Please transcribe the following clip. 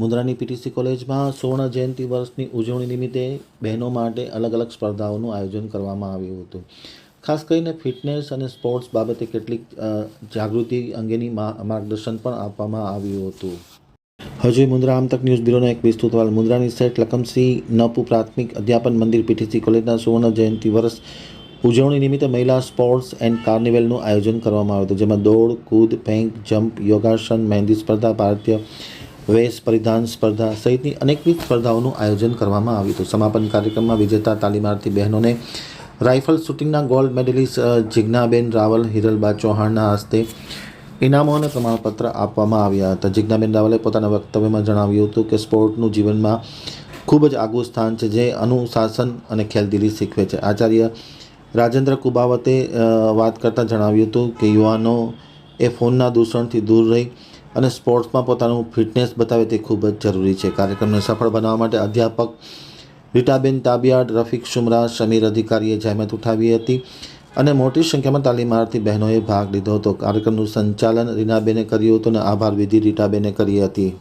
મુન્દ્રાની PTC કોલેજમાં સુવર્ણ જયંતિ વર્ષની ઉજવણી નિમિત્તે બહેનો માટે અલગ અલગ સ્પર્ધાઓનું આયોજન કરવામાં આવ્યું હતું. ખાસ કરીને ફિટનેસ અને સ્પોર્ટ્સ બાબતે કેટલીક જાગૃતિ અંગેની માર્ગદર્શન પણ આપવામાં આવ્યું હતું. હજુ મુન્દ્રા આમતક ન્યૂઝ બ્યુરોનો એક વિસ્તૃત અહેવાલ. મુન્દ્રાની શેઠ લખમસિંહ નપુ પ્રાથમિક અધ્યાપન મંદિર પીટીસી કોલેજના સુવર્ણ જયંતિ વર્ષ ઉજવણી નિમિત્તે મહિલા સ્પોર્ટ્સ એન્ડ કાર્નિવલનું આયોજન કરવામાં આવ્યું હતું, જેમાં દોડ, કૂદ, ફેંક, જમ્પ, યોગાસન, મહેંદી સ્પર્ધા, ભારતીય વેશ પરિધાન સ્પર્ધા સહિતની અનેકવિધ સ્પર્ધાઓનું આયોજન કરવામાં આવ્યું હતું. સમાપન કાર્યક્રમમાં વિજેતા તાલીમાર્થી બહેનોને રાઇફલ શૂટિંગના ગોલ્ડ મેડલિસ્ટ જિજ્ઞાબેન રાવલ, હિરલબા ચૌહાણના હસ્તે ઇનામો અને પ્રમાણપત્ર આપવામાં આવ્યા હતા. જિજ્ઞાબેન રાવલે પોતાના વક્તવ્યમાં જણાવ્યું હતું કે સ્પોર્ટનું જીવનમાં ખૂબ જ આગવું સ્થાન છે, જે અનુશાસન અને ખેલદિલી શીખવે છે. આચાર્ય રાજેન્દ્ર કુબાવતે વાત કરતાં જણાવ્યું હતું કે યુવાનો એ ફોનના દૂષણથી દૂર રહી અને સ્પોર્ટ્સમાં પોતાનું ફિટનેસ બતાવે તે ખૂબ જ જરૂરી છે. કાર્યક્રમને સફળ બનાવવા માટે અધ્યાપક રીટાબેન તાબિયાડ, રફીક શુમરા, સમીર અધિકારીએ જહેમત ઉઠાવી હતી અને મોટી સંખ્યામાં તાલીમાર્થી બહેનોએ ભાગ લીધો હતો. કાર્યક્રમનું સંચાલન રીનાબેને કર્યું હતું અને આભાર વિધિ રીટાબેને કરી હતી.